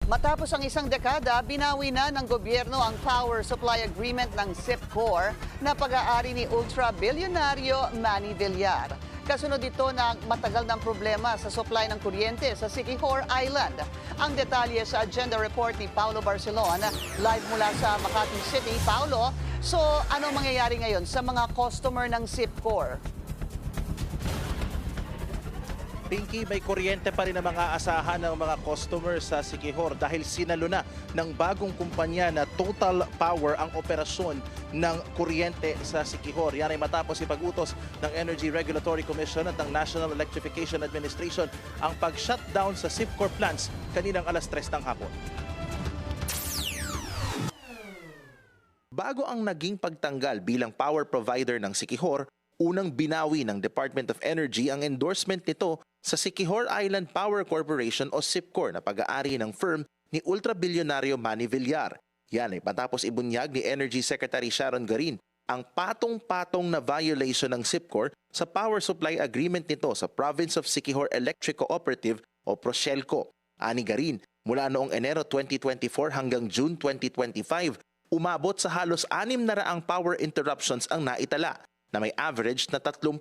Matapos ang isang dekada, binawi na ng gobyerno ang power supply agreement ng SIPCOR na pag-aari ni ultra-bilyonaryo Manny Villar. Kasunod ito ng matagal ng problema sa supply ng kuryente sa Siquijor Island. Ang detalye sa agenda report ni Paulo Barcelon, live mula sa Makati City. Paulo, so anong mangyayari ngayon sa mga customer ng SIPCOR? Pinky, may kuryente pa rin ang mga asahan ng mga customers sa Siquijor dahil sinalo na ng bagong kumpanya na Total Power ang operasyon ng kuryente sa Siquijor. Yan ay matapos ipag-utos ng Energy Regulatory Commission at ng National Electrification Administration ang pag-shutdown sa SIPCOR plants kaninang alas 3 ng hapon. Bago ang naging pagtanggal bilang power provider ng Siquijor, unang binawi ng Department of Energy ang endorsement nito sa Siquijor Island Power Corporation o SIPCOR na pag-aari ng firm ni ultra-bilyonaryo Manny Villar. Yan ay matapos ibunyag ni Energy Secretary Sharon Garin ang patong-patong na violation ng SIPCOR sa power supply agreement nito sa Province of Siquijor Electric Cooperative o Proselco. Ani Garin, mula noong Enero 2024 hanggang June 2025, umabot sa halos 600 power interruptions ang naitala na may average na 31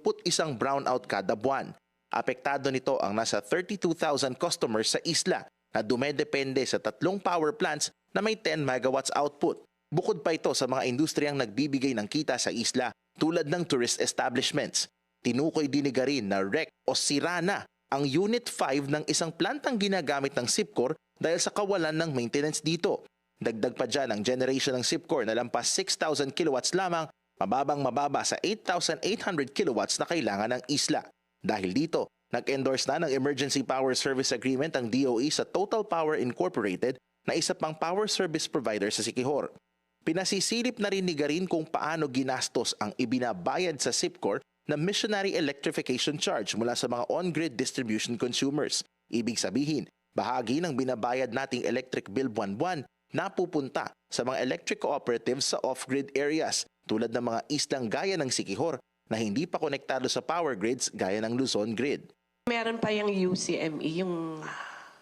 brownout kada buwan. Apektado nito ang nasa 32,000 customers sa isla na dumedepende sa 3 power plants na may 10 megawatts output. Bukod pa ito sa mga industriyang nagbibigay ng kita sa isla tulad ng tourist establishments. Tinukoy din ni Garin na wreck o sira na ang Unit 5 ng isang plantang ginagamit ng SIPCOR dahil sa kawalan ng maintenance dito. Dagdag pa dyan ang generation ng SIPCOR na lampas 6,000 kilowatts lamang, mababa sa 8,800 kilowatts na kailangan ng isla. Dahil dito, nag-endorse na ng Emergency Power Service Agreement ang DOE sa Total Power Incorporated na isa pang power service provider sa Siquijor. Pinasisilip na rin ni Garin kung paano ginastos ang ibinabayad sa SIPCOR na missionary electrification charge mula sa mga on-grid distribution consumers. Ibig sabihin, bahagi ng binabayad nating electric bill buwan-buwan napupunta sa mga electric cooperatives sa off-grid areas tulad ng mga islang gaya ng Siquijor na hindi pa konektado sa power grids gaya ng Luzon Grid. Meron pa yung UCME, yung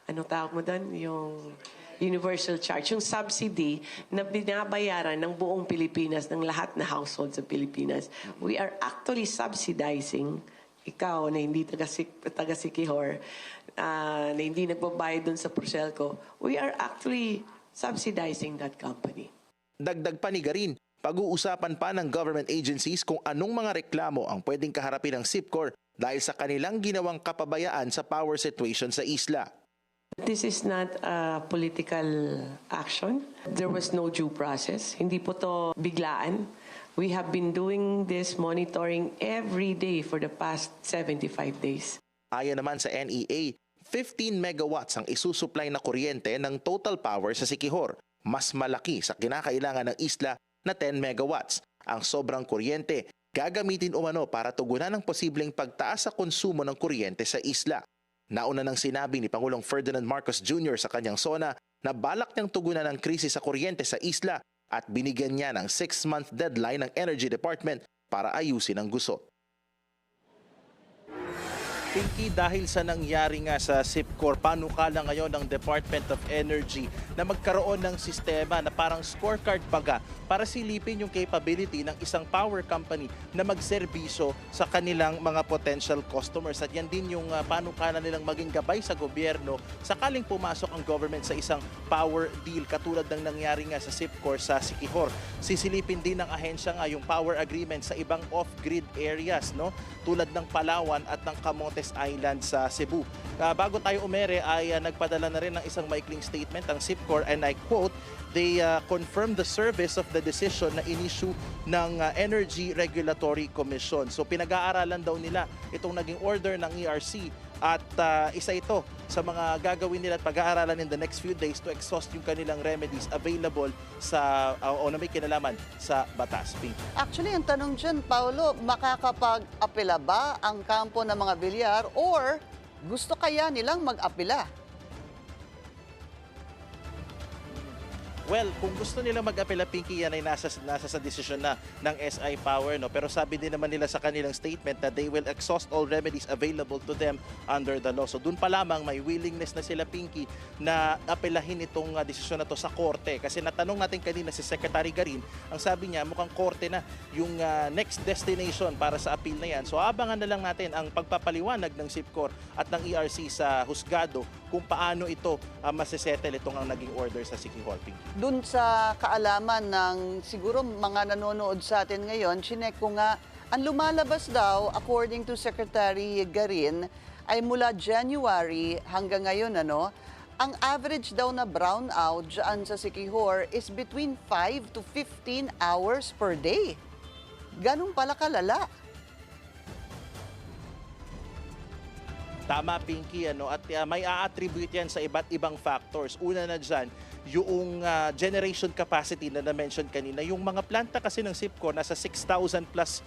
ano tawag mo doon, yung universal charge, yung subsidy na binabayaran ng buong Pilipinas, ng lahat na household sa Pilipinas. We are actually subsidizing ikaw na hindi taga Siquijor, na hindi nagbabayad doon sa Proselco. We are actually subsidizing that company. Dagdag pa ni Garin, pag-uusapan pa ng government agencies kung anong mga reklamo ang pwedeng kaharapin ng SIPCOR dahil sa kanilang ginawang kapabayaan sa power situation sa isla. This is not a political action. There was no due process. Hindi po to biglaan. We have been doing this monitoring every day for the past 75 days. Ayon naman sa NEA, 15 megawatts ang isusupply na kuryente ng total power sa Siquijor. Mas malaki sa kinakailangan ng isla na 10 megawatts. Ang sobrang kuryente gagamitin umano para tugunan ang posibleng pagtaas sa konsumo ng kuryente sa isla. Nauna nang sinabi ni Pangulong Ferdinand Marcos Jr. sa kanyang SONA na balak niyang tugunan ang krisis sa kuryente sa isla at binigyan niya ng 6-month deadline ng Energy Department para ayusin ang gusot. Pinky, dahil sa nangyari nga sa SIPCOR, panukala ngayon ng Department of Energy na magkaroon ng sistema na parang scorecard baga para silipin yung capability ng isang power company na magserbisyo sa kanilang mga potential customers. At yan din yung panukala nilang maging gabay sa gobyerno sakaling pumasok ang government sa isang power deal katulad ng nangyari nga sa SIPCOR sa Siquijor. Sisilipin din ng ahensya nga yung power agreement sa ibang off-grid areas, no? Tulad ng Palawan at ng Camotes Island sa Cebu. Bago tayo umere ay nagpadala na rin ng isang maikling statement ang SIPCOR and I quote, they confirmed the service of the decision na in-issue ng Energy Regulatory Commission. So pinag-aaralan daw nila itong naging order ng ERC at isa ito sa mga gagawin nila at pag-aaralan in the next few days to exhaust yung kanilang remedies available sa o na may kinalaman sa batas. Actually, ang tanong dyan, Paulo, makakapag-apela ba ang kampo ng mga Villar or gusto kaya nilang mag-apela? Well, Well, kung gusto nila mag-apela, Pinky, yan ay nasa sa desisyon na ng SI Power, no? Pero sabi din naman nila sa kanilang statement na they will exhaust all remedies available to them under the law. So doon pa lamang may willingness na sila, Pinky, na apelahin itong desisyon na to sa korte. Kasi natanong natin kanina si Secretary Garin, ang sabi niya mukhang korte na yung next destination para sa appeal na yan. So abangan na lang natin ang pagpapaliwanag ng SIPCOR at ng ERC sa husgado kung paano ito masisettle itong ang naging order sa Siquijor, Pinky. Dun sa kaalaman ng siguro mga nanonood sa atin ngayon, chinek ko nga, ang lumalabas daw, according to Secretary Garin, ay mula January hanggang ngayon, ang average daw na brownout dyan sa Siquijor is between 5 to 15 hours per day. Ganun pala kalala. Tama, Pinky, at may a-attribute yan sa iba't ibang factors. Una na dyan, yung generation capacity na na-mention kanina. Yung mga planta kasi ng SIPCOR, nasa 6,000 plus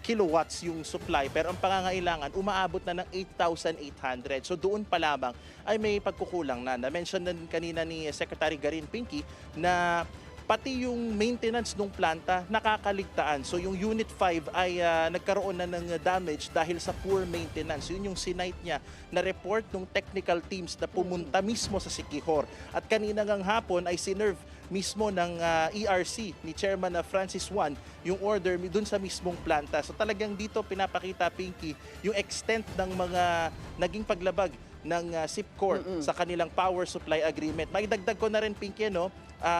kilowatts yung supply, pero ang pangangailangan umaabot na ng 8,800. So doon pa lamang ay may pagkukulang na. Na-mention na kanina ni Secretary Garin, Pinky, na pati yung maintenance ng planta nakakaligtaan. So yung Unit 5 ay nagkaroon na ng damage dahil sa poor maintenance. Yun yung sinight niya na report ng technical teams na pumunta mismo sa Siquijor. At kanina ngang hapon ay sinerve mismo ng ERC ni Chairman Francis Juan yung order dun sa mismong planta. So talagang dito pinapakita, Pinky, yung extent ng mga naging paglabag ng SIPCOR sa kanilang power supply agreement. Maidagdag ko na rin, Pinky,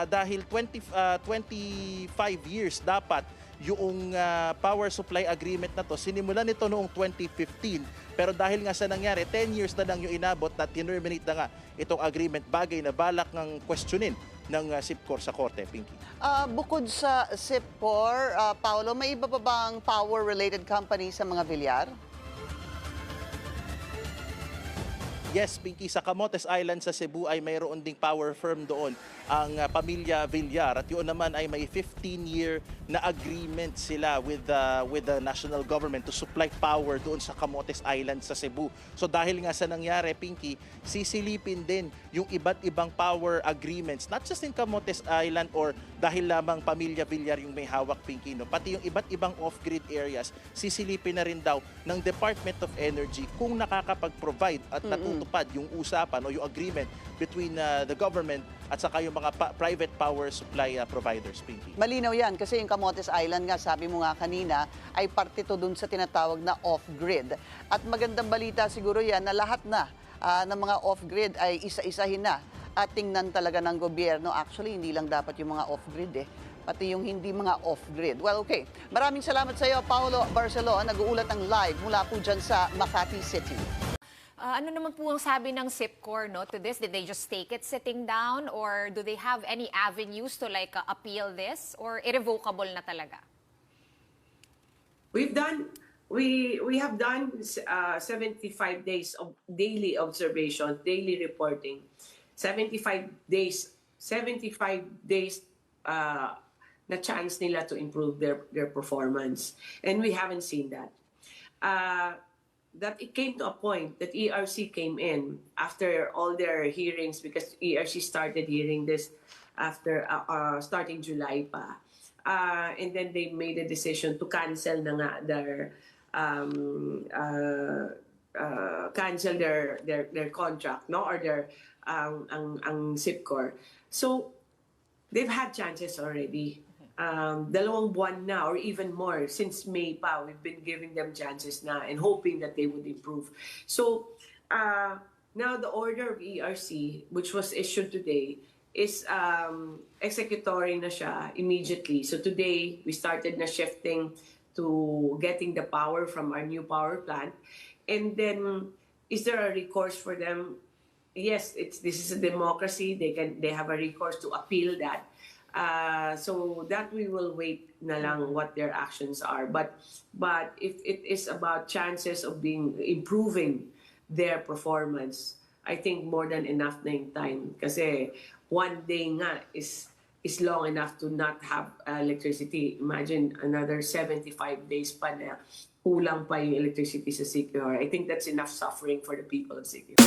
dahil 25 years dapat yung power supply agreement na to. Sinimulan nito noong 2015, pero dahil nga sa nangyari, 10 years na lang yung inabot na terminate na nga itong agreement, bagay na balak ng questionin ng SIPCOR sa korte, Pinky. Bukod sa SIPCOR, Paolo, may iba pa bang power-related company sa mga Villar? Yes, Pinky, sa Camotes Island sa Cebu ay mayroon ding power firm doon, ang pamilya Villar. At yun naman ay may 15-year na agreement sila with the national government to supply power doon sa Camotes Island sa Cebu. So dahil nga sa nangyari, Pinky, sisilipin din yung iba't ibang power agreements, not just in Camotes Island or dahil lamang pamilya Villar yung may hawak, Pinky, pati yung iba't ibang off-grid areas, sisilipin na rin daw ng Department of Energy kung nakakapag-provide at natutupad yung usapan o yung agreement between the government at saka yung mga private power supply providers, Pinky. Malinaw yan kasi yung Camotes Island nga, sabi mo nga kanina, ay parte to dun sa tinatawag na off-grid. At magandang balita siguro yan na lahat na ng mga off-grid ay isa-isahin na at tingnan talaga ng gobyerno. Actually, hindi lang dapat yung mga off-grid pati yung hindi mga off-grid. Well, okay. Maraming salamat sa iyo, Paolo Barcelon. Nag-uulat ng live mula po dyan sa Makati City. Ano naman po ang sabi ng SIPCOR to this? Did they just take it sitting down or do they have any avenues to appeal this or irrevocable na talaga? We have done 75 days of daily observation, daily reporting. 75 days na chance nila to improve their performance. And we haven't seen that. That it came to a point that ERC came in after all their hearings, because ERC started hearing this after starting July pa. And then they made a decision to cancel na nga their contract, or their ang SIPCOR. So they've had chances already. 2 buwan na or even more since May pa, we've been giving them chances na and hoping that they would improve. So now the order of ERC, which was issued today, is executory na siya immediately. So today we started na shifting to getting the power from our new power plant. And then is there a recourse for them? Yes, this is a democracy. They have a recourse to appeal that. So that we will wait na lang what their actions are. But if it is about chances of improving their performance, I think more than enough na yung time. Kasi one day nga is long enough to not have electricity. Imagine another 75 days pa na kulang pa yung electricity sa Siquijor. I think that's enough suffering for the people of Siquijor.